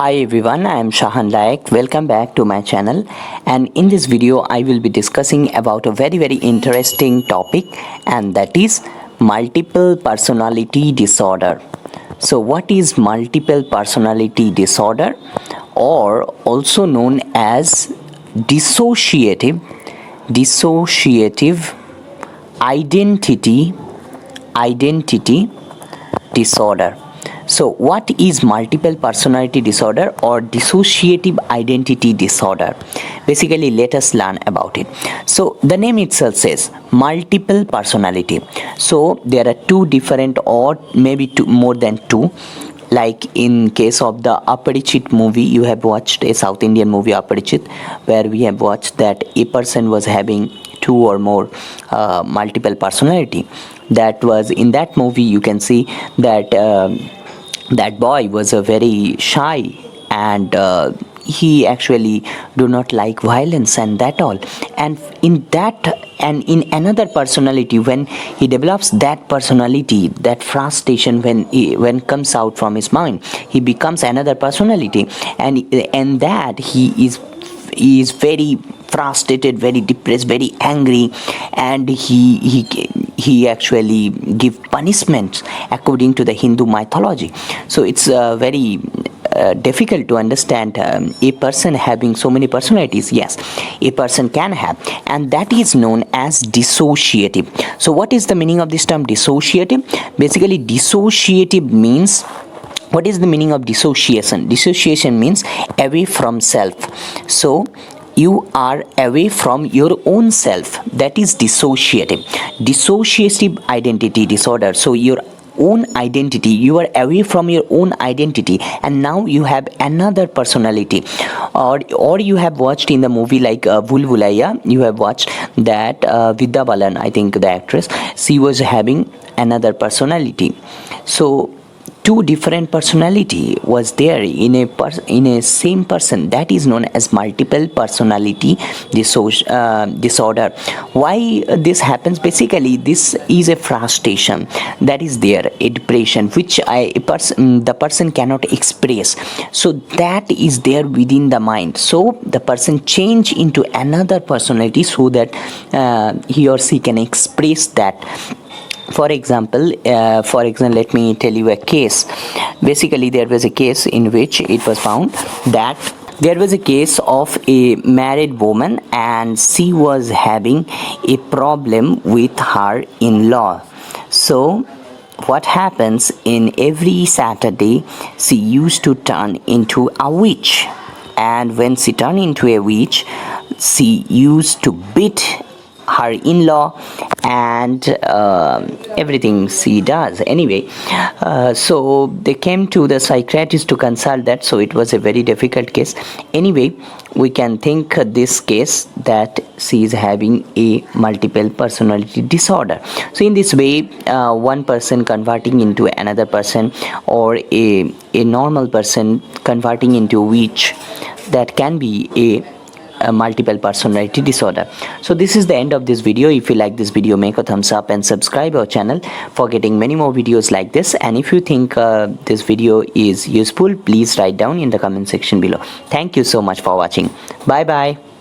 Hi everyone, I am Shahan Laik. Welcome back to my channel, and in this video I will be discussing about a very interesting topic, and that is multiple personality disorder. So what is multiple personality disorder, or also known as dissociative identity disorder? So what is multiple personality disorder or dissociative identity disorder? Basically, let us learn about it. So the name itself says multiple personality. So there are two different, or maybe more than two. Like in case of the Aparichit movie, you have watched a South Indian movie Aparichit, where we have watched that a person was having two or more multiple personality. That was in that movie. You can see that that boy was a very shy, and he actually do not like violence and that all. And in another personality, when he develops that personality, that frustration when comes out from his mind, he becomes another personality, and that he is very frustrated, very depressed, very angry, and he actually give punishments according to the Hindu mythology. So it's very difficult to understand a person having so many personalities. Yes, a person can have, and that is known as dissociative. So what is the meaning of this term dissociative? Basically, dissociative means, what is the meaning of dissociation? Dissociation means away from self. So you are away from your own self. That is dissociative identity disorder. So your own identity, you are away from your own identity, and now you have another personality. Or you have watched in the movie like Bhool Bhulaiya, you have watched that Vidya Balan, I think the actress, she was having another personality. So two different personality was there in a same person. That is known as multiple personality disorder. Why this happens? Basically, this is a frustration that is there, a depression which the person cannot express. So that is there within the mind. So the person change into another personality so that he or she can express that. For example, let me tell you a case. Basically, there was a case in which it was found that there was a case of a married woman, and she was having a problem with her in-law. So what happens, in every Saturday she used to turn into a witch, and when she turned into a witch, she used to beat her in-law and everything she does. Anyway, so they came to the psychiatrist to consult that. So it was a very difficult case. Anyway, we can think this case that she is having a multiple personality disorder. So in this way, one person converting into another person, or a normal person converting into a witch, that can be a multiple personality disorder. So this is the end of this video. If you like this video, make a thumbs up and subscribe our channel for getting many more videos like this. And if you think this video is useful, please write down in the comment section below. Thank you so much for watching. Bye bye.